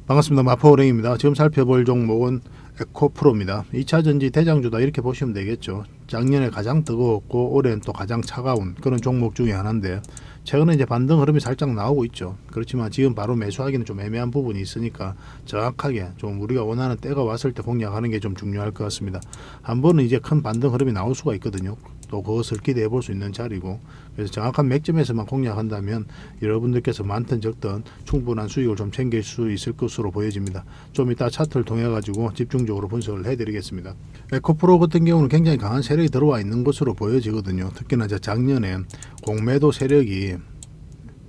반갑습니다. 마포은행입니다. 지금 살펴볼 종목은 에코프로입니다. 2차전지 대장주다 이렇게 보시면 되겠죠. 작년에 가장 뜨거웠고 올해는 또 가장 차가운 그런 종목 중에 하나인데 최근에 이제 반등 흐름이 살짝 나오고 있죠. 그렇지만 지금 바로 매수하기는 좀 애매한 부분이 있으니까 정확하게 좀 우리가 원하는 때가 왔을 때 공략하는 게 좀 중요할 것 같습니다. 한 번은 이제 큰 반등 흐름이 나올 수가 있거든요. 또 그것을 기대해 볼 수 있는 자리고, 그래서 정확한 맥점에서만 공략한다면 여러분들께서 많든 적든 충분한 수익을 좀 챙길 수 있을 것으로 보여집니다. 좀 이따 차트를 통해 가지고 집중적으로 분석을 해드리겠습니다. 에코프로 같은 경우는 굉장히 강한 세력이 들어와 있는 것으로 보여지거든요. 특히나 이제 작년에 공매도 세력이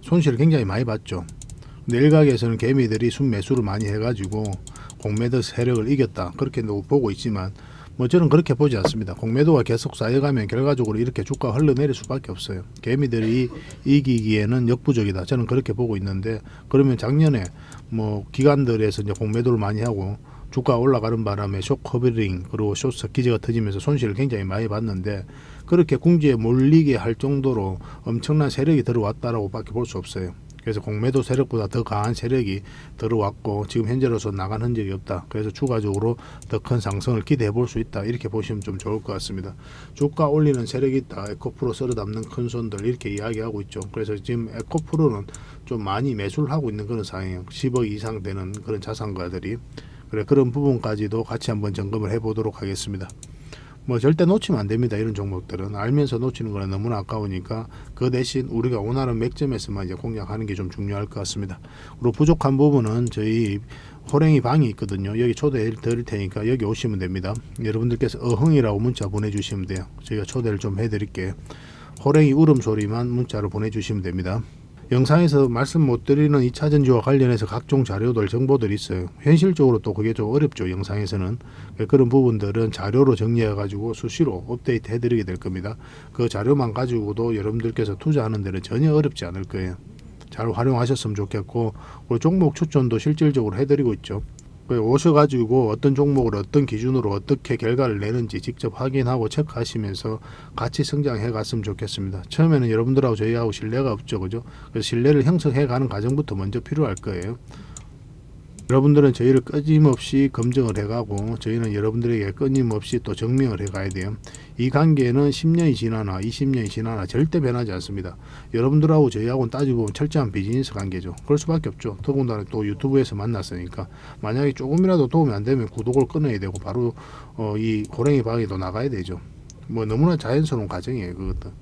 손실을 굉장히 많이 봤죠. 근데 일각에서는 개미들이 순매수를 많이 해가지고 공매도 세력을 이겼다 그렇게 보고 있지만 저는 그렇게 보지 않습니다. 공매도가 계속 쌓여가면 결과적으로 이렇게 주가가 흘러내릴 수밖에 없어요. 개미들이 이기기에는 역부족이다. 저는 그렇게 보고 있는데, 그러면 작년에 기관들에서 이제 공매도를 많이 하고 주가가 올라가는 바람에 숏 커버링 그리고 숏 기제가 터지면서 손실을 굉장히 많이 봤는데, 그렇게 궁지에 몰리게 할 정도로 엄청난 세력이 들어왔다라고 밖에 볼 수 없어요. 그래서 공매도 세력보다 더 강한 세력이 들어왔고 지금 현재로서 나간 흔적이 없다. 그래서 추가적으로 더 큰 상승을 기대해 볼 수 있다. 이렇게 보시면 좀 좋을 것 같습니다. 주가 올리는 세력이 있다. 에코프로 썰어 담는 큰 손들 이렇게 이야기하고 있죠. 그래서 지금 에코프로는 좀 많이 매수를 하고 있는 그런 상황이에요. 10억 이상 되는 그런 자산가들이. 그런 부분까지도 같이 한번 점검을 해 보도록 하겠습니다. 절대 놓치면 안 됩니다. 이런 종목들은 알면서 놓치는 거는 너무나 아까우니까 그 대신 우리가 원하는 맥점에서만 이제 공략하는 게 좀 중요할 것 같습니다. 그리고 부족한 부분은 저희 호랭이 방이 있거든요. 여기 초대 드릴 테니까 여기 오시면 됩니다. 여러분들께서 어흥이라고 문자 보내주시면 돼요. 저희가 초대를 좀 해드릴게요. 호랭이 울음소리만 문자로 보내주시면 됩니다. 영상에서 말씀 못 드리는 2차전지와 관련해서 각종 자료들, 정보들이 있어요. 현실적으로 또 그게 좀 어렵죠. 영상에서는. 그런 부분들은 자료로 정리해 가지고 수시로 업데이트 해드리게 될 겁니다. 그 자료만 가지고도 여러분들께서 투자하는 데는 전혀 어렵지 않을 거예요. 잘 활용하셨으면 좋겠고, 그리고 종목 추천도 실질적으로 해드리고 있죠. 오셔가지고 어떤 종목을 어떤 기준으로 어떻게 결과를 내는지 직접 확인하고 체크하시면서 같이 성장해 갔으면 좋겠습니다. 처음에는 여러분들하고 저희하고 신뢰가 없죠, 그죠? 그래서 신뢰를 형성해 가는 과정부터 먼저 필요할 거예요. 여러분들은 저희를 끊임없이 검증을 해가고 저희는 여러분들에게 끊임없이 또 증명을 해가야 돼요. 이 관계는 10년이 지나나 20년이 지나나 절대 변하지 않습니다. 여러분들하고 저희하고는 따지고 보면 철저한 비즈니스 관계죠. 그럴 수밖에 없죠. 더군다나 또 유튜브에서 만났으니까 만약에 조금이라도 도움이 안 되면 구독을 끊어야 되고 바로 이 호랭이 방에도 나가야 되죠. 너무나 자연스러운 과정이에요. 그것도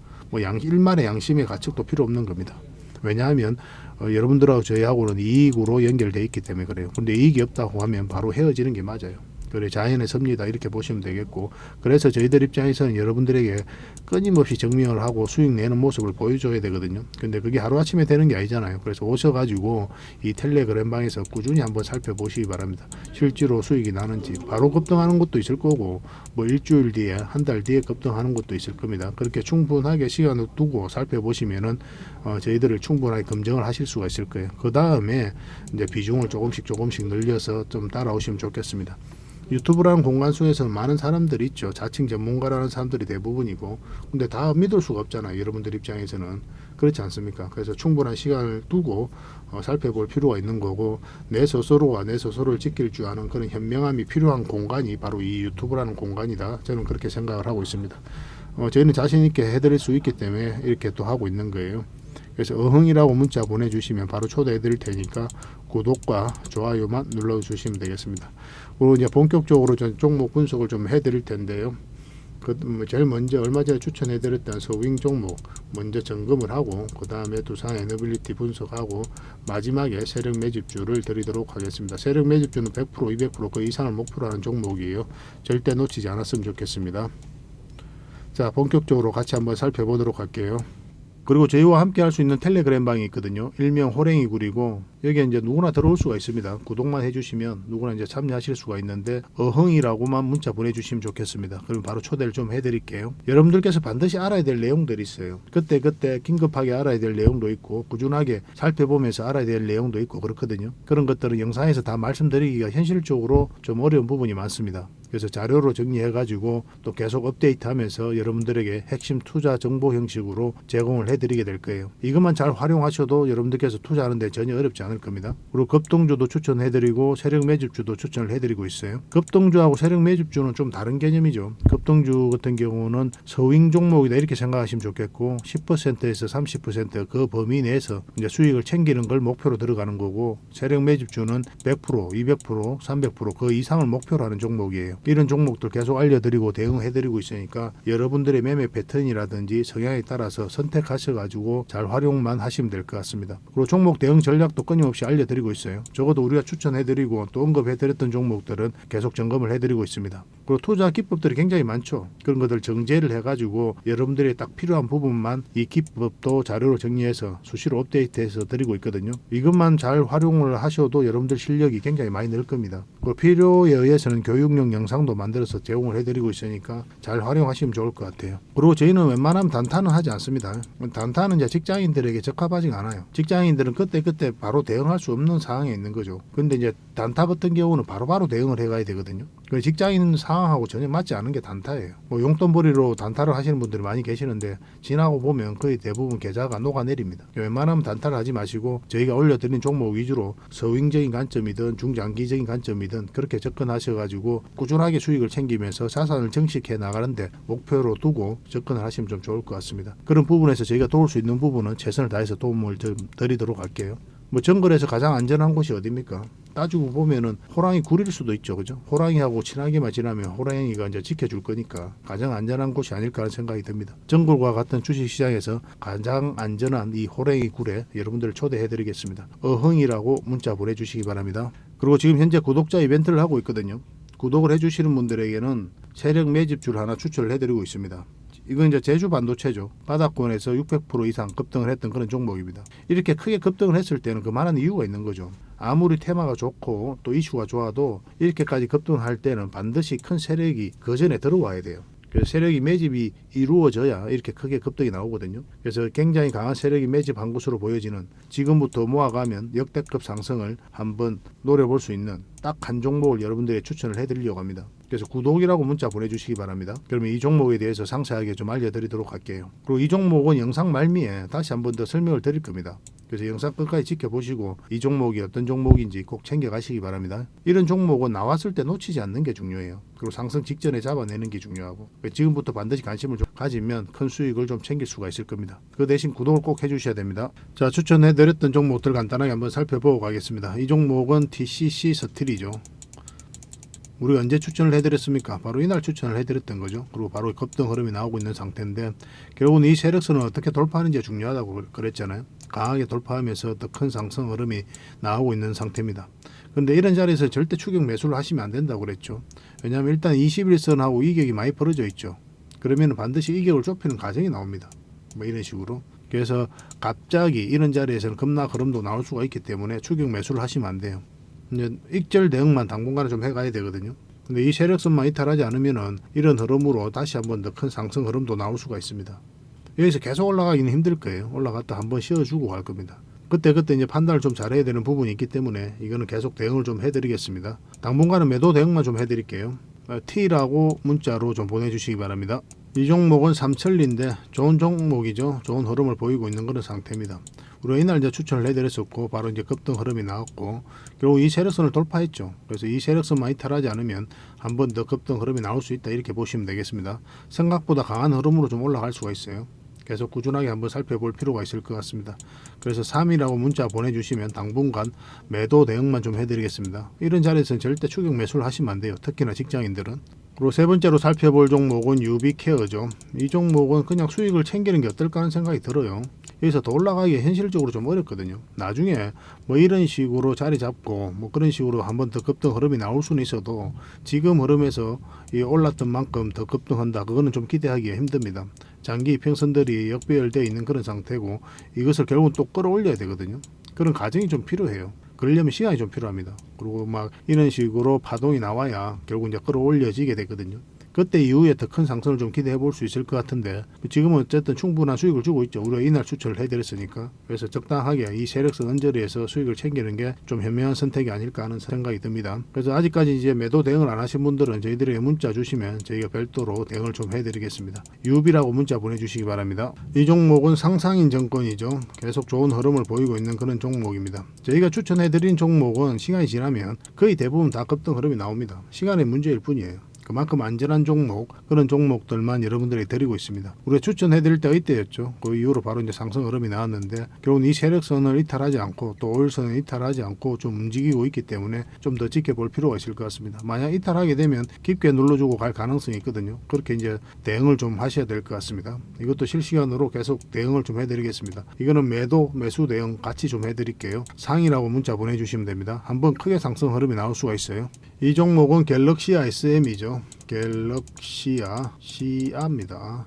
일말의 양심의 가책도 필요 없는 겁니다. 왜냐하면 여러분들하고 저희하고는 이익으로 연결되어 있기 때문에 그래요. 근데 이익이 없다고 하면 바로 헤어지는 게 맞아요. 그래, 자연의 섭리다 이렇게 보시면 되겠고, 그래서 저희들 입장에서는 여러분들에게 끊임없이 증명을 하고 수익 내는 모습을 보여줘야 되거든요. 근데 그게 하루아침에 되는 게 아니잖아요. 그래서 오셔가지고 이 텔레그램 방에서 꾸준히 한번 살펴보시기 바랍니다. 실제로 수익이 나는지. 바로 급등하는 것도 있을 거고 일주일 뒤에 한 달 뒤에 급등하는 것도 있을 겁니다. 그렇게 충분하게 시간을 두고 살펴보시면은 저희들을 충분하게 검증을 하실 수가 있을 거예요. 그 다음에 이제 비중을 조금씩 늘려서 좀 따라오시면 좋겠습니다. 유튜브라는 공간 속에서는 많은 사람들이 있죠. 자칭 전문가라는 사람들이 대부분이고, 근데 다 믿을 수가 없잖아요. 여러분들 입장에서는. 그렇지 않습니까? 그래서 충분한 시간을 두고 살펴볼 필요가 있는 거고, 내 스스로가 내 스스로를 지킬 줄 아는 그런 현명함이 필요한 공간이 바로 이 유튜브라는 공간이다. 저는 그렇게 생각을 하고 있습니다. 저희는 자신 있게 해드릴 수 있기 때문에 이렇게 또 하고 있는 거예요. 그래서 어흥이라고 문자 보내주시면 바로 초대해 드릴 테니까 구독과 좋아요만 눌러주시면 되겠습니다. 그리고 이제 본격적으로 종목 분석을 좀 해드릴 텐데요. 제일 먼저 얼마 전에 추천해 드렸던 서윙 종목 먼저 점검을 하고, 그 다음에 두산 에너빌리티 분석하고 마지막에 세력 매집주를 드리도록 하겠습니다. 세력 매집주는 100% 200% 그 이상을 목표로 하는 종목이에요. 절대 놓치지 않았으면 좋겠습니다. 자, 본격적으로 같이 한번 살펴보도록 할게요. 그리고 저희와 함께 할 수 있는 텔레그램 방이 있거든요. 일명 호랭이 굴이고, 여기에 이제 누구나 들어올 수가 있습니다. 구독만 해주시면 누구나 이제 참여하실 수가 있는데, 어흥이라고만 문자 보내주시면 좋겠습니다. 그럼 바로 초대를 좀 해드릴게요. 여러분들께서 반드시 알아야 될 내용들이 있어요. 그때 긴급하게 알아야 될 내용도 있고, 꾸준하게 살펴보면서 알아야 될 내용도 있고 그렇거든요. 그런 것들은 영상에서 다 말씀드리기가 현실적으로 좀 어려운 부분이 많습니다. 그래서 자료로 정리해가지고 또 계속 업데이트하면서 여러분들에게 핵심 투자 정보 형식으로 제공을 해드리게 될 거예요. 이것만 잘 활용하셔도 여러분들께서 투자하는데 전혀 어렵지 않을 겁니다. 그리고 급등주도 추천해드리고 세력 매집주도 추천을 해드리고 있어요. 급등주하고 세력 매집주는 좀 다른 개념이죠. 급등주 같은 경우는 서윙 종목이다 이렇게 생각하시면 좋겠고 10%에서 30%그 범위 내에서 이제 수익을 챙기는 걸 목표로 들어가는 거고, 세력 매집주는 100%, 200%, 300%그 이상을 목표로 하는 종목이에요. 이런 종목들 계속 알려드리고 대응해드리고 있으니까 여러분들의 매매 패턴이라든지 성향에 따라서 선택하셔가지고 잘 활용만 하시면 될 것 같습니다. 그리고 종목 대응 전략도 끊임없이 알려드리고 있어요. 적어도 우리가 추천해드리고 또 언급해드렸던 종목들은 계속 점검을 해드리고 있습니다. 그리고 투자 기법들이 굉장히 많죠. 그런 것들 정제를 해가지고 여러분들이 딱 필요한 부분만 이 기법도 자료로 정리해서 수시로 업데이트해서 드리고 있거든요. 이것만 잘 활용을 하셔도 여러분들 실력이 굉장히 많이 늘 겁니다. 그리고 필요에 의해서는 교육용 영상도 만들어서 제공을 해드리고 있으니까 잘 활용하시면 좋을 것 같아요. 그리고 저희는 웬만하면 단타는 하지 않습니다. 단타는 이제 직장인들에게 적합하지가 않아요. 직장인들은 그때 바로 대응할 수 없는 상황에 있는 거죠. 근데 이제 단타 같은 경우는 바로바로 대응을 해가야 되거든요. 직장인 상황하고 전혀 맞지 않은 게 단타예요. 뭐 용돈벌이로 단타를 하시는 분들이 많이 계시는데 지나고 보면 거의 대부분 계좌가 녹아내립니다. 웬만하면 단타를 하지 마시고 저희가 올려드린 종목 위주로 서윙적인 관점이든 중장기적인 관점이든 그렇게 접근하셔가지고 꾸준하게 수익을 챙기면서 자산을 증식해 나가는데 목표로 두고 접근을 하시면 좀 좋을 것 같습니다. 그런 부분에서 저희가 도울 수 있는 부분은 최선을 다해서 도움을 좀 드리도록 할게요. 뭐 정글에서 가장 안전한 곳이 어디입니까? 따지고 보면은 호랑이 굴일 수도 있죠, 그죠? 호랑이하고 친하게만 지나면 호랑이가 이제 지켜줄 거니까 가장 안전한 곳이 아닐까 하는 생각이 듭니다. 정글과 같은 주식시장에서 가장 안전한 이 호랑이 굴에 여러분들을 초대해드리겠습니다. 어흥이라고 문자 보내주시기 바랍니다. 그리고 지금 현재 구독자 이벤트를 하고 있거든요. 구독을 해주시는 분들에게는 세력 매집주를 하나 추천을 해드리고 있습니다. 이건 이제 제주 반도체죠. 바닥권에서 600% 이상 급등을 했던 그런 종목입니다. 이렇게 크게 급등을 했을 때는 그만한 이유가 있는 거죠. 아무리 테마가 좋고 또 이슈가 좋아도 이렇게까지 급등할 때는 반드시 큰 세력이 그 전에 들어와야 돼요. 그래서 세력이 매집이 이루어져야 이렇게 크게 급등이 나오거든요. 그래서 굉장히 강한 세력이 매집한 것으로 보여지는, 지금부터 모아가면 역대급 상승을 한번 노려볼 수 있는 딱 한 종목을 여러분들에게 추천을 해드리려고 합니다. 그래서 구독이라고 문자 보내주시기 바랍니다. 그러면 이 종목에 대해서 상세하게 좀 알려드리도록 할게요. 그리고 이 종목은 영상 말미에 다시 한번 더 설명을 드릴 겁니다. 그래서 영상 끝까지 지켜보시고 이 종목이 어떤 종목인지 꼭 챙겨가시기 바랍니다. 이런 종목은 나왔을 때 놓치지 않는 게 중요해요. 그리고 상승 직전에 잡아내는 게 중요하고, 지금부터 반드시 관심을 좀 가지면 큰 수익을 좀 챙길 수가 있을 겁니다. 그 대신 구독을 꼭 해주셔야 됩니다. 자, 추천해드렸던 종목들 간단하게 한번 살펴보고 가겠습니다. 이 종목은 TCC 스틸이죠. 우리가 언제 추천을 해드렸습니까? 바로 이날 추천을 해드렸던 거죠. 그리고 바로 급등 흐름이 나오고 있는 상태인데, 결국은 이 세력선을 어떻게 돌파하는지가 중요하다고 그랬잖아요. 강하게 돌파하면서 더 큰 상승 흐름이 나오고 있는 상태입니다. 그런데 이런 자리에서 절대 추격 매수를 하시면 안 된다고 그랬죠. 왜냐하면 일단 21선하고 이격이 많이 벌어져 있죠. 그러면 반드시 이격을 좁히는 과정이 나옵니다. 뭐 이런 식으로. 그래서 갑자기 이런 자리에서는 급락 흐름도 나올 수가 있기 때문에 추격 매수를 하시면 안 돼요. 이제 익절 대응만 당분간은 좀 해가야 되거든요. 근데 이 세력선만 이탈하지 않으면은 이런 흐름으로 다시 한번 더 큰 상승 흐름도 나올 수가 있습니다. 여기서 계속 올라가기는 힘들 거예요. 올라갔다 한번 쉬어주고 갈 겁니다. 그때 이제 판단을 좀 잘해야 되는 부분이 있기 때문에 이거는 계속 대응을 좀 해드리겠습니다. 당분간은 매도 대응만 좀 해드릴게요. T라고 문자로 좀 보내주시기 바랍니다. 이 종목은 삼천리인데 좋은 종목이죠. 좋은 흐름을 보이고 있는 그런 상태입니다. 우리가 이날 이제 추천을 해드렸었고 바로 이제 급등 흐름이 나왔고 결국 이 세력선을 돌파했죠. 그래서 이 세력선만 이탈하지 않으면 한 번 더 급등 흐름이 나올 수 있다 이렇게 보시면 되겠습니다. 생각보다 강한 흐름으로 좀 올라갈 수가 있어요. 계속 꾸준하게 한번 살펴볼 필요가 있을 것 같습니다. 그래서 3이라고 문자 보내주시면 당분간 매도 대응만 좀 해드리겠습니다. 이런 자리에서는 절대 추격 매수를 하시면 안 돼요. 특히나 직장인들은. 그리고 세 번째로 살펴볼 종목은 유비케어죠. 이 종목은 그냥 수익을 챙기는 게 어떨까 하는 생각이 들어요. 여기서 더 올라가기 현실적으로 좀 어렵거든요. 나중에 뭐 이런 식으로 자리 잡고 뭐 그런 식으로 한번 더 급등 흐름이 나올 수는 있어도 지금 흐름에서 이 올랐던 만큼 더 급등한다, 그거는 좀 기대하기가 힘듭니다. 장기 이평선들이 역배열되어 있는 그런 상태고 이것을 결국은 또 끌어올려야 되거든요. 그런 과정이 좀 필요해요. 그러려면 시간이 좀 필요합니다. 그리고 막 이런 식으로 파동이 나와야 결국 이제 끌어올려지게 되거든요. 그때 이후에 더 큰 상승을 좀 기대해 볼 수 있을 것 같은데 지금은 어쨌든 충분한 수익을 주고 있죠. 우리가 이날 추천을 해드렸으니까. 그래서 적당하게 이 세력선 언저리에서 수익을 챙기는 게 좀 현명한 선택이 아닐까 하는 생각이 듭니다. 그래서 아직까지 이제 매도 대응을 안 하신 분들은 저희들에게 문자 주시면 저희가 별도로 대응을 좀 해드리겠습니다. 유비라고 문자 보내주시기 바랍니다. 이 종목은 상상인 정권이죠. 계속 좋은 흐름을 보이고 있는 그런 종목입니다. 저희가 추천해드린 종목은 시간이 지나면 거의 대부분 다 급등 흐름이 나옵니다. 시간의 문제일 뿐이에요. 그만큼 안전한 종목, 그런 종목들만 여러분들에게 드리고 있습니다. 우리가 추천해드릴 때가 이때였죠. 그 이후로 바로 이제 상승 흐름이 나왔는데 결국은 이 세력선을 이탈하지 않고 또 5일선을 이탈하지 않고 좀 움직이고 있기 때문에 좀 더 지켜볼 필요가 있을 것 같습니다. 만약 이탈하게 되면 깊게 눌러주고 갈 가능성이 있거든요. 그렇게 이제 대응을 좀 하셔야 될 것 같습니다. 이것도 실시간으로 계속 대응을 좀 해드리겠습니다. 이거는 매도, 매수 대응 같이 좀 해드릴게요. 상이라고 문자 보내주시면 됩니다. 한번 크게 상승 흐름이 나올 수가 있어요. 이 종목은 갤럭시아 SM이죠. 갤럭시아입니다.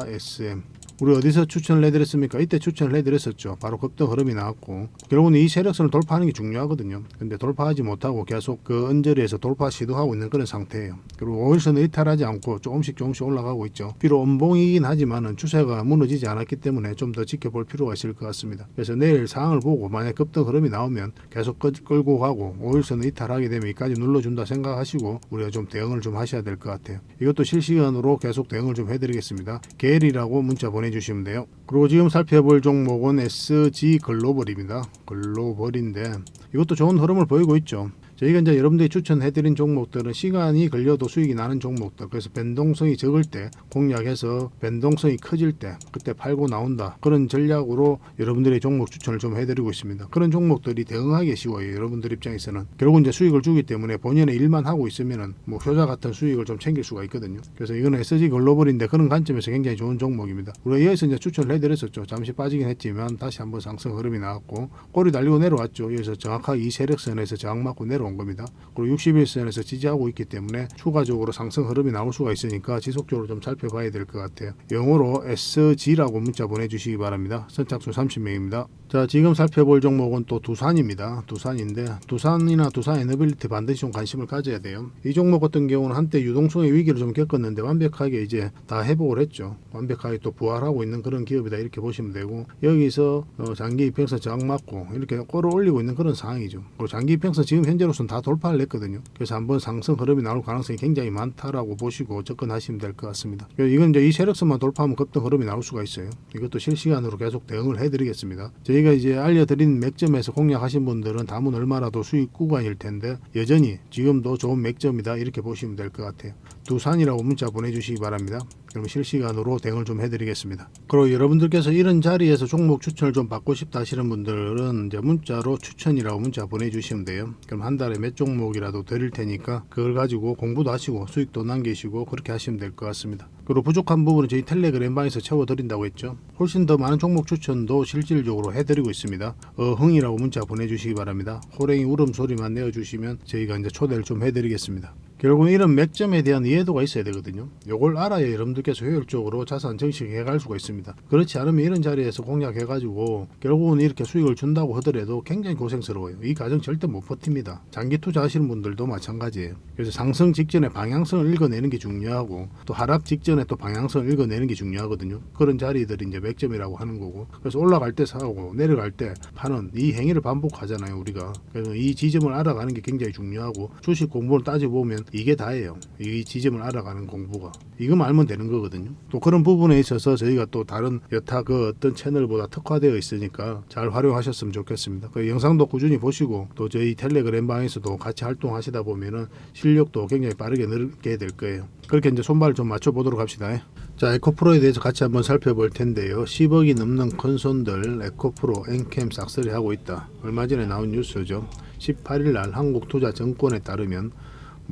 SM. 우리 어디서 추천을 해드렸습니까? 이때 추천을 해드렸었죠. 바로 급등 흐름이 나왔고 결국은 이 세력선을 돌파하는 게 중요하거든요. 근데 돌파하지 못하고 계속 그 언저리에서 돌파 시도하고 있는 그런 상태예요. 그리고 5일선을 이탈하지 않고 조금씩 올라가고 있죠. 비록 음봉이긴 하지만은 추세가 무너지지 않았기 때문에 좀 더 지켜볼 필요가 있을 것 같습니다. 그래서 내일 상황을 보고 만약 급등 흐름이 나오면 계속 끌고 가고 5일선을 이탈하게 되면 이까지 눌러준다 생각하시고 우리가 좀 대응을 좀 하셔야 될 것 같아요. 이것도 실시간으로 계속 대응을 좀 해드리겠습니다. 겔이라고 문자 보내주시면 돼요. 그리고 지금 살펴볼 종목은 SG 글로벌입니다. 글로벌인데 이것도 좋은 흐름을 보이고 있죠. 저희가 이제 여러분들이 추천해드린 종목들은 시간이 걸려도 수익이 나는 종목들, 그래서 변동성이 적을 때 공략해서 변동성이 커질 때 그때 팔고 나온다, 그런 전략으로 여러분들의 종목 추천을 좀 해드리고 있습니다. 그런 종목들이 대응하기 쉬워요. 여러분들 입장에서는 결국 이제 수익을 주기 때문에 본연의 일만 하고 있으면은 뭐 효자 같은 수익을 좀 챙길 수가 있거든요. 그래서 이거는 SG 글로벌인데 그런 관점에서 굉장히 좋은 종목입니다. 우리가 여기서 이제 추천을 해드렸었죠. 잠시 빠지긴 했지만 다시 한번 상승 흐름이 나왔고 꼬리 달리고 내려왔죠. 여기서 정확하게 이 세력선에서 저항 맞고 내려온 겁니다. 그리고 61선에서 지지하고 있기 때문에 추가적으로 상승 흐름이 나올 수가 있으니까 지속적으로 좀 살펴봐야 될 것 같아요. 영어로 SG라고 문자 보내주시기 바랍니다. 선착순 30명입니다. 자, 지금 살펴볼 종목은 또 두산입니다. 두산인데 두산이나 두산 에너빌리티 반드시 좀 관심을 가져야 돼요. 이 종목 같은 경우는 한때 유동성의 위기를 좀 겪었는데 완벽하게 이제 다 회복을 했죠. 완벽하게 또 부활하고 있는 그런 기업이다 이렇게 보시면 되고 여기서 장기 이평선 저항 맞고 이렇게 꼬를 올리고 있는 그런 상황이죠. 그리고 장기 이평선 지금 현재로서는 다 돌파를 했거든요. 그래서 한번 상승 흐름이 나올 가능성이 굉장히 많다라고 보시고 접근하시면 될 것 같습니다. 이건 이제 이 세력선만 돌파하면 급등 흐름이 나올 수가 있어요. 이것도 실시간으로 계속 대응을 해드리겠습니다. 저희가 이제 알려드린 맥점에서 공략하신 분들은 담은 얼마라도 수익 구간일 텐데 여전히 지금도 좋은 맥점이다 이렇게 보시면 될 것 같아요. 두산이라고 문자 보내주시기 바랍니다. 그럼 실시간으로 대응을 좀 해드리겠습니다. 그리고 여러분들께서 이런 자리에서 종목 추천을 좀 받고 싶다 하시는 분들은 이제 문자로 추천이라고 문자 보내주시면 돼요. 그럼 한 달에 몇 종목이라도 드릴 테니까 그걸 가지고 공부도 하시고 수익도 남기시고 그렇게 하시면 될 것 같습니다. 그리고 부족한 부분은 저희 텔레그램방에서 채워드린다고 했죠. 훨씬 더 많은 종목 추천도 실질적으로 해드리고 있습니다. 흥이라고 문자 보내주시기 바랍니다. 호랭이 울음소리만 내어주시면 저희가 이제 초대를 좀 해드리겠습니다. 결국은 이런 맥점에 대한 이해도가 있어야 되거든요. 이걸 알아야 여러분들께서 효율적으로 자산 정식해 갈 수가 있습니다. 그렇지 않으면 이런 자리에서 공략해 가지고 결국은 이렇게 수익을 준다고 하더라도 굉장히 고생스러워요. 이 과정 절대 못 버팁니다. 장기 투자하시는 분들도 마찬가지예요. 그래서 상승 직전에 방향성을 읽어내는 게 중요하고 또 하락 직전에 또 방향성을 읽어내는 게 중요하거든요. 그런 자리들이 이제 맥점이라고 하는 거고, 그래서 올라갈 때 사고 내려갈 때 파는 이 행위를 반복하잖아요 우리가. 그래서 이 지점을 알아가는 게 굉장히 중요하고 주식 공부를 따져보면 이게 다예요. 이 지점을 알아가는 공부가. 이거만 알면 되는 거거든요. 또 그런 부분에 있어서 저희가 또 다른 여타 그 어떤 채널보다 특화되어 있으니까 잘 활용하셨으면 좋겠습니다. 그 영상도 꾸준히 보시고 또 저희 텔레그램 방에서도 같이 활동하시다 보면은 실력도 굉장히 빠르게 늘게 될 거예요. 그렇게 이제 손발을 좀 맞춰보도록 합시다. 자, 에코프로에 대해서 같이 한번 살펴볼 텐데요. 10억이 넘는 큰손들 에코프로, 엔캠 싹쓸이 하고 있다. 얼마 전에 나온 뉴스죠. 18일 날 한국투자증권에 따르면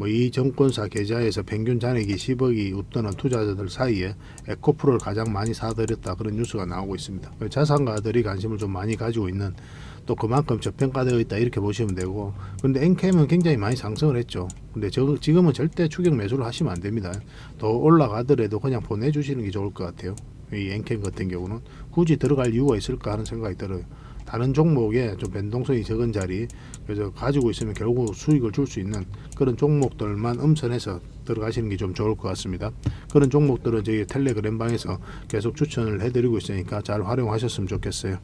이 정권사 계좌에서 평균 잔액이 10억이 웃도는 투자자들 사이에 에코프로를 가장 많이 사들였다, 그런 뉴스가 나오고 있습니다. 자산가들이 관심을 좀 많이 가지고 있는, 또 그만큼 저평가되어 있다 이렇게 보시면 되고, 근데 엔캠은 굉장히 많이 상승을 했죠. 근데 지금은 절대 추격 매수를 하시면 안 됩니다. 더 올라가더라도 그냥 보내주시는 게 좋을 것 같아요. 이 엔캠 같은 경우는 굳이 들어갈 이유가 있을까 하는 생각이 들어요. 다른 종목에 좀 변동성이 적은 자리, 그래서 가지고 있으면 결국 수익을 줄 수 있는 그런 종목들만 엄선해서 들어가시는 게 좀 좋을 것 같습니다. 그런 종목들은 저희 텔레그램 방에서 계속 추천을 해드리고 있으니까 잘 활용하셨으면 좋겠어요.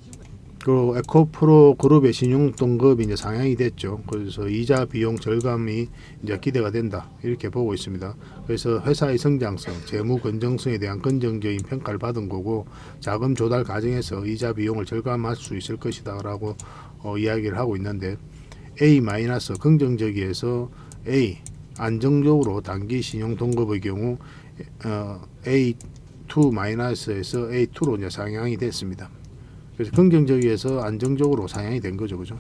그 에코프로 그룹의 신용 등급이 이제 상향이 됐죠. 그래서 이자 비용 절감이 이제 기대가 된다 이렇게 보고 있습니다. 그래서 회사의 성장성, 재무 건전성에 대한 긍정적인 평가를 받은 거고 자금 조달 과정에서 이자 비용을 절감할 수 있을 것이다라고 이야기를 하고 있는데 A- 긍정적이어서 A 안정적으로 단기 신용 등급의 경우 A2-에서 A2로 이제 상향이 됐습니다. 그래서 긍정적이어서 안정적으로 상향이 된 거죠, 그죠?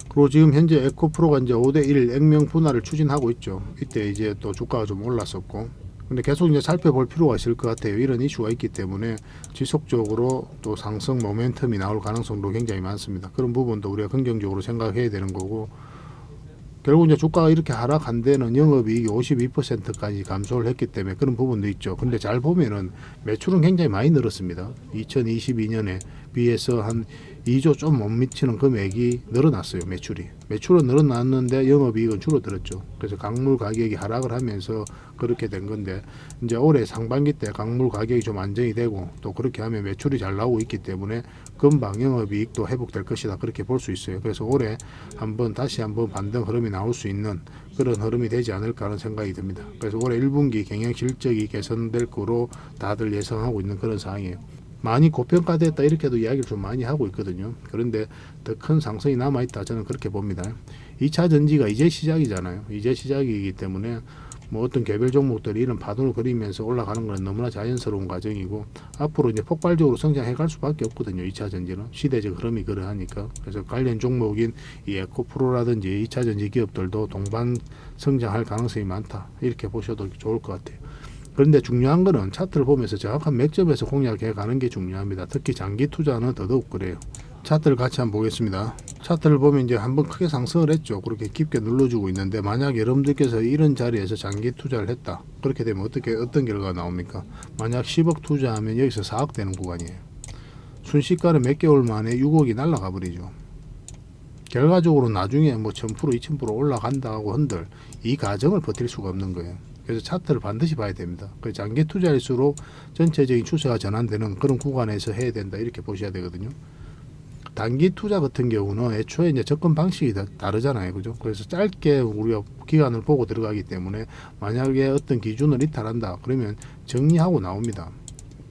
그리고 지금 현재 에코프로가 이제 5대1 액면 분할을 추진하고 있죠. 이때 이제 또 주가가 좀 올랐었고, 근데 계속 이제 살펴볼 필요가 있을 것 같아요. 이런 이슈가 있기 때문에 지속적으로 또 상승 모멘텀이 나올 가능성도 굉장히 많습니다. 그런 부분도 우리가 긍정적으로 생각해야 되는 거고, 결국 이제 주가가 이렇게 하락한 데는 영업이익이 52%까지 감소를 했기 때문에 그런 부분도 있죠. 근데 잘 보면은 매출은 굉장히 많이 늘었습니다. 2022년에 비해서 한 2조 좀 못 미치는 금액이 늘어났어요. 매출은 늘어났는데 영업이익은 줄어들었죠. 그래서 광물 가격이 하락을 하면서 그렇게 된 건데 이제 올해 상반기 때 광물 가격이 좀 안정이 되고 또 그렇게 하면 매출이 잘 나오고 있기 때문에 금방 영업이익도 회복될 것이다 그렇게 볼 수 있어요. 그래서 올해 다시 한번 반등 흐름이 나올 수 있는 그런 흐름이 되지 않을까 하는 생각이 듭니다. 그래서 올해 1분기 경영 실적이 개선될 거로 다들 예상하고 있는 그런 상황이에요. 많이 고평가됐다 이렇게도 이야기를 좀 많이 하고 있거든요. 그런데 더 큰 상승이 남아있다 저는 그렇게 봅니다. 2차 전지가 이제 시작이잖아요. 이제 시작이기 때문에 뭐 어떤 개별 종목들이 이런 파동을 그리면서 올라가는 건 너무나 자연스러운 과정이고 앞으로 이제 폭발적으로 성장해 갈 수밖에 없거든요. 2차 전지는 시대적 흐름이 그러하니까. 그래서 관련 종목인 이 에코프로라든지 2차 전지 기업들도 동반 성장할 가능성이 많다 이렇게 보셔도 좋을 것 같아요. 그런데 중요한 거는 차트를 보면서 정확한 맥점에서 공략해 가는 게 중요합니다. 특히 장기 투자는 더더욱 그래요. 차트를 같이 한번 보겠습니다. 차트를 보면 이제 한번 크게 상승을 했죠. 그렇게 깊게 눌러주고 있는데 만약 여러분들께서 이런 자리에서 장기 투자를 했다. 그렇게 되면 어떤 결과가 나옵니까? 만약 10억 투자하면 여기서 4억 되는 구간이에요. 순식간에 몇 개월 만에 6억이 날아가 버리죠. 결과적으로 나중에 뭐 1000%, 2000% 올라간다고 한들 이 과정을 버틸 수가 없는 거예요. 그래서 차트를 반드시 봐야 됩니다. 그래서 장기 투자일수록 전체적인 추세가 전환되는 그런 구간에서 해야 된다 이렇게 보셔야 되거든요. 단기 투자 같은 경우는 애초에 이제 접근 방식이 다르잖아요. 그죠? 그래서 짧게 우리가 기간을 보고 들어가기 때문에 만약에 어떤 기준을 이탈한다. 그러면 정리하고 나옵니다.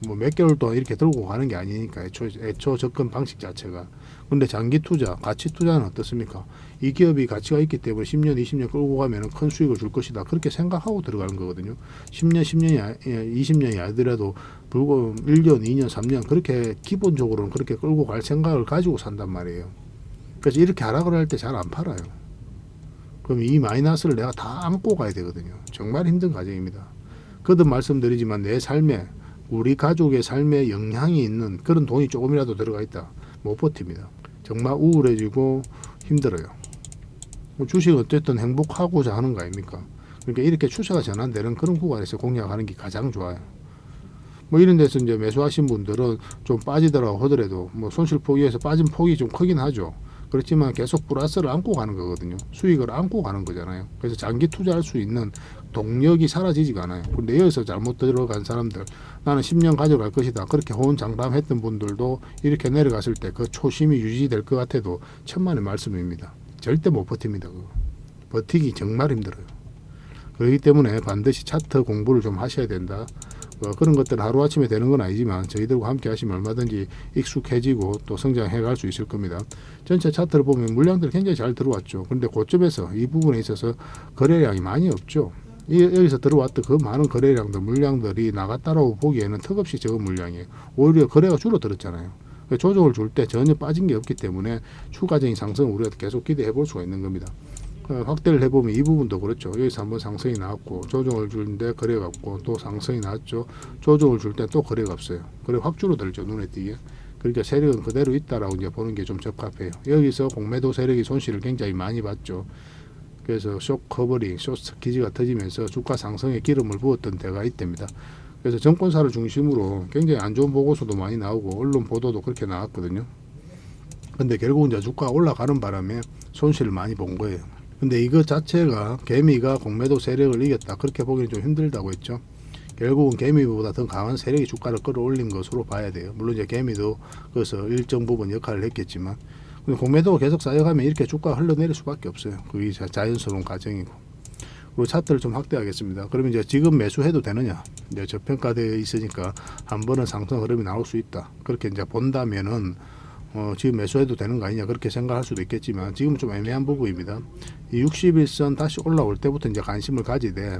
뭐 몇 개월 동안 이렇게 들고 가는 게 아니니까 애초 접근 방식 자체가. 근데 장기 투자, 가치 투자는 어떻습니까? 이 기업이 가치가 있기 때문에 10년, 20년 끌고 가면 큰 수익을 줄 것이다. 그렇게 생각하고 들어가는 거거든요. 10년, 10년이, 20년이 아니더라도 불과 1년, 2년, 3년 그렇게 기본적으로는 그렇게 끌고 갈 생각을 가지고 산단 말이에요. 그래서 이렇게 하락을 할 때 잘 안 팔아요. 그럼 이 마이너스를 내가 다 안고 가야 되거든요. 정말 힘든 과정입니다. 거듭 말씀드리지만 내 삶에 우리 가족의 삶에 영향이 있는 그런 돈이 조금이라도 들어가 있다. 못 버팁니다. 정말 우울해지고 힘들어요. 주식은 어쨌든 행복하고자 하는 거 아닙니까? 그러니까 이렇게 추세가 전환되는 그런 구간에서 공략하는 게 가장 좋아요. 뭐 이런 데서 이제 매수하신 분들은 좀 빠지더라고 하더라도 뭐 손실 포기해서 빠진 폭이 좀 크긴 하죠. 그렇지만 계속 플러스를 안고 가는 거거든요. 수익을 안고 가는 거잖아요. 그래서 장기 투자할 수 있는 동력이 사라지지가 않아요. 근데 여기서 잘못 들어간 사람들, 나는 10년 가져갈 것이다. 그렇게 호언장담했던 분들도 이렇게 내려갔을 때 그 초심이 유지될 것 같아도 천만의 말씀입니다. 절대 못 버팁니다. 그거. 버티기 정말 힘들어요. 그렇기 때문에 반드시 차트 공부를 좀 하셔야 된다. 그런 것들은 하루아침에 되는 건 아니지만 저희들과 함께 하시면 얼마든지 익숙해지고 또 성장해 갈 수 있을 겁니다. 전체 차트를 보면 물량들이 굉장히 잘 들어왔죠. 그런데 고점에서 이 부분에 있어서 거래량이 많이 없죠. 여기서 들어왔던 그 많은 거래량들, 물량들이 나갔다라고 보기에는 턱없이 적은 물량이에요. 오히려 거래가 줄어들었잖아요. 조정을 줄 때 전혀 빠진 게 없기 때문에 추가적인 상승을 우리가 계속 기대해 볼 수가 있는 겁니다. 확대를 해보면 이 부분도 그렇죠. 여기서 한번 상승이 나왔고 조정을 주는데 거래가 없고 또 상승이 나왔죠. 조정을 줄 때 또 거래가 없어요. 그래 확 줄어들죠. 눈에 띄게. 그러니까 세력은 그대로 있다라고 이제 보는 게 좀 적합해요. 여기서 공매도 세력이 손실을 굉장히 많이 봤죠. 그래서 쇼 커버링, 쇼 기지가 터지면서 주가 상승에 기름을 부었던 때가 이때입니다. 그래서 정권사를 중심으로 굉장히 안 좋은 보고서도 많이 나오고 언론 보도도 그렇게 나왔거든요. 근데 결국은 이제 주가가 올라가는 바람에 손실을 많이 본 거예요. 근데 이거 자체가 개미가 공매도 세력을 이겼다 그렇게 보기는 좀 힘들다고 했죠. 결국은 개미보다 더 강한 세력이 주가를 끌어올린 것으로 봐야 돼요. 물론 이제 개미도 그래서 일정 부분 역할을 했겠지만 공매도가 계속 쌓여가면 이렇게 주가가 흘러내릴 수밖에 없어요. 그게 자연스러운 과정이고. 그리고 차트를 좀 확대하겠습니다. 그러면 이제 지금 매수해도 되느냐? 이제 저평가되어 있으니까 한 번은 상승 흐름이 나올 수 있다. 그렇게 이제 본다면은 지금 매수해도 되는 거 아니냐 그렇게 생각할 수도 있겠지만 지금 좀 애매한 부분입니다. 이 61선 다시 올라올 때부터 이제 관심을 가지되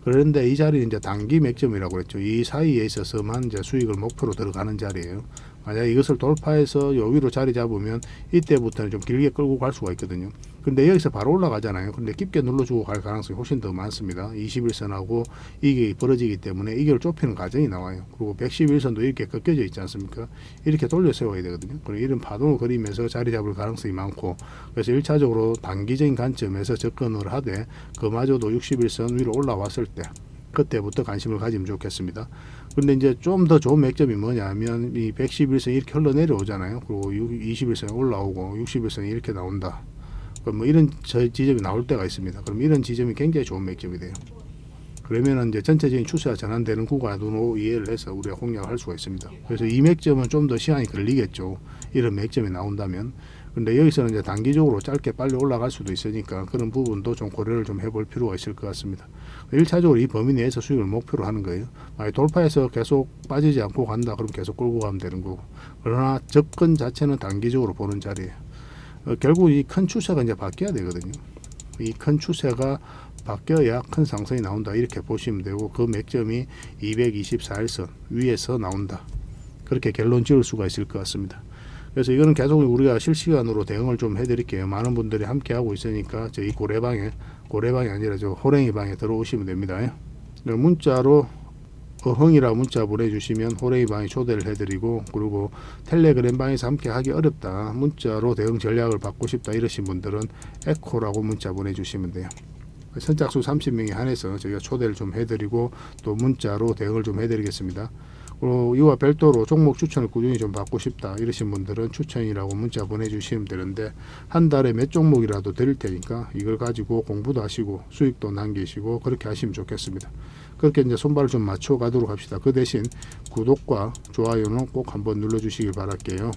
그런데 이 자리는 이제 단기 맥점이라고 했죠. 이 사이에 있어서만 이제 수익을 목표로 들어가는 자리예요. 만약 이것을 돌파해서 요 위로 자리 잡으면 이때부터는 좀 길게 끌고 갈 수가 있거든요. 근데 여기서 바로 올라가잖아요. 근데 깊게 눌러주고 갈 가능성이 훨씬 더 많습니다. 21선하고 이게 벌어지기 때문에 이걸 좁히는 과정이 나와요. 그리고 111선도 이렇게 꺾여져 있지 않습니까? 이렇게 돌려 세워야 되거든요. 그리고 이런 파동을 그리면서 자리 잡을 가능성이 많고 그래서 1차적으로 단기적인 관점에서 접근을 하되 그마저도 61선 위로 올라왔을 때 그때부터 관심을 가지면 좋겠습니다. 근데 이제 좀 더 좋은 맥점이 뭐냐면 이 111선 이렇게 흘러내려오잖아요. 그리고 21선 올라오고 61선이 이렇게 나온다. 뭐 이런 지점이 나올 때가 있습니다. 그럼 이런 지점이 굉장히 좋은 맥점이 돼요. 그러면 이제 전체적인 추세가 전환되는 구간으로 이해를 해서 우리가 공략을 할 수가 있습니다. 그래서 이 맥점은 좀 더 시간이 걸리겠죠. 이런 맥점이 나온다면. 근데 여기서는 이제 단기적으로 짧게 빨리 올라갈 수도 있으니까 그런 부분도 좀 고려를 좀 해볼 필요가 있을 것 같습니다. 1차적으로 이 범위 내에서 수익을 목표로 하는 거예요. 만약 돌파해서 계속 빠지지 않고 간다 그럼 계속 끌고 가면 되는 거고 그러나 접근 자체는 단기적으로 보는 자리예요. 결국 이 큰 추세가 이제 바뀌어야 되거든요. 이 큰 추세가 바뀌어야 큰 상승이 나온다 이렇게 보시면 되고 그 맥점이 224일선 위에서 나온다 그렇게 결론 지을 수가 있을 것 같습니다. 그래서 이거는 계속 우리가 실시간으로 대응을 좀 해드릴게요. 많은 분들이 함께 하고 있으니까 저희 고래방이 아니라 저 호랭이 방에 들어오시면 됩니다. 문자로 어흥이라 문자 보내주시면 호랭이 방에 초대를 해드리고 그리고 텔레그램 방에서 함께 하기 어렵다 문자로 대응 전략을 받고 싶다 이러신 분들은 에코라고 문자 보내주시면 돼요. 선착수 30명에 한해서 저희가 초대를 좀 해드리고 또 문자로 대응을 좀 해드리겠습니다. 그리고 이와 별도로 종목 추천을 꾸준히 좀 받고 싶다 이러신 분들은 추천이라고 문자 보내주시면 되는데 한 달에 몇 종목이라도 드릴 테니까 이걸 가지고 공부도 하시고 수익도 남기시고 그렇게 하시면 좋겠습니다. 그렇게 이제 손발을 좀 맞춰 가도록 합시다. 그 대신 구독과 좋아요는 꼭 한번 눌러주시길 바랄게요.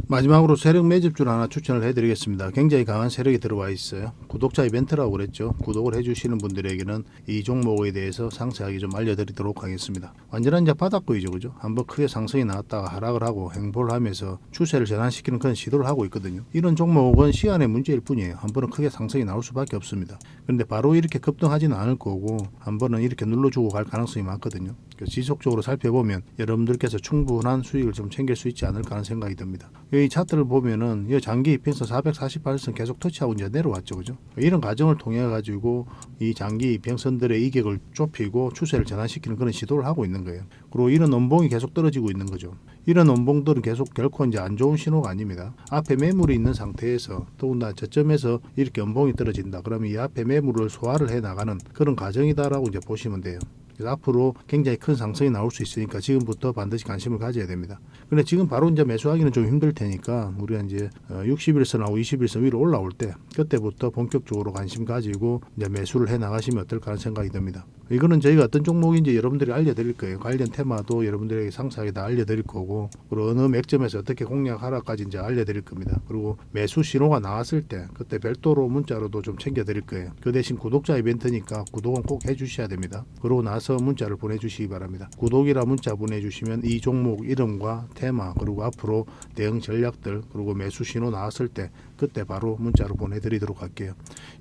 마지막으로 세력 매집주를 하나 추천을 해드리겠습니다. 굉장히 강한 세력이 들어와 있어요. 구독자 이벤트라고 그랬죠. 구독을 해주시는 분들에게는 이 종목에 대해서 상세하게 좀 알려드리도록 하겠습니다. 완전한 이제 바닥구이죠, 그죠? 한번 크게 상승이 나왔다가 하락을 하고 행보를 하면서 추세를 전환시키는 그런 시도를 하고 있거든요. 이런 종목은 시간의 문제일 뿐이에요. 한 번은 크게 상승이 나올 수밖에 없습니다. 그런데 바로 이렇게 급등하지는 않을 거고 한 번은 이렇게 눌러주고 갈 가능성이 많거든요. 지속적으로 살펴보면 여러분들께서 충분한 수익을 좀 챙길 수 있지 않을까 하는 생각이 듭니다. 이 차트를 보면은 이 장기 이평선 448선 계속 터치하고 이제 내려왔죠, 그죠? 이런 과정을 통해 가지고 이 장기 이평선들의 이격을 좁히고 추세를 전환시키는 그런 시도를 하고 있는 거예요. 그리고 이런 원봉이 계속 떨어지고 있는 거죠. 이런 원봉들은 계속 결코 이제 안 좋은 신호가 아닙니다. 앞에 매물이 있는 상태에서 더군다나 저점에서 이렇게 원봉이 떨어진다. 그러면 이 앞에 매물을 소화를 해 나가는 그런 과정이다라고 이제 보시면 돼요. 그래서 앞으로 굉장히 큰 상승이 나올 수 있으니까 지금부터 반드시 관심을 가져야 됩니다. 근데 지금 바로 이제 매수하기는 좀 힘들 테니까 우리가 이제 60일선하고 21선 위로 올라올 때 그때부터 본격적으로 관심 가지고 이제 매수를 해 나가시면 어떨까 하는 생각이 듭니다. 이거는 저희가 어떤 종목인지 여러분들이 알려드릴 거예요. 관련 테마도 여러분들에게 상세하게 다 알려드릴 거고 그리고 어느 맥점에서 어떻게 공략하라까지 이제 알려드릴 겁니다. 그리고 매수 신호가 나왔을 때 그때 별도로 문자로도 좀 챙겨드릴 거예요. 그 대신 구독자 이벤트니까 구독은 꼭 해주셔야 됩니다. 그러고 나서 문자를 보내주시기 바랍니다. 구독이라 문자 보내주시면 이 종목 이름과 테마 그리고 앞으로 대응 전략들 그리고 매수 신호 나왔을 때 그때 바로 문자로 보내드리도록 할게요.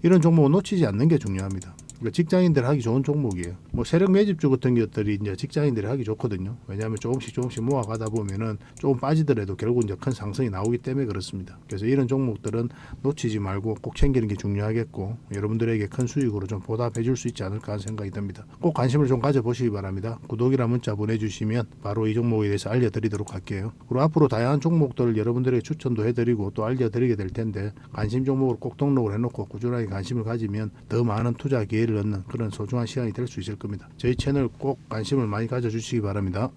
이런 종목은 놓치지 않는 게 중요합니다. 직장인들 하기 좋은 종목이에요. 뭐 세력 매집주 같은 것들이 이제 직장인들이 하기 좋거든요. 왜냐하면 조금씩 모아가다 보면은 조금 빠지더라도 결국 이제 큰 상승이 나오기 때문에 그렇습니다. 그래서 이런 종목들은 놓치지 말고 꼭 챙기는 게 중요하겠고 여러분들에게 큰 수익으로 좀 보답해 줄 수 있지 않을까 하는 생각이 듭니다. 꼭 관심을 좀 가져보시기 바랍니다. 구독이라 문자 보내주시면 바로 이 종목에 대해서 알려드리도록 할게요. 그리고 앞으로 다양한 종목들을 여러분들에게 추천도 해드리고 또 알려드리게 될 텐데 관심 종목을 꼭 등록을 해놓고 꾸준하게 관심을 가지면 더 많은 투자 기회를 얻는 그런 소중한 시간이 될 수 있을 겁니다. 저희 채널 꼭 관심을 많이 가져주시기 바랍니다.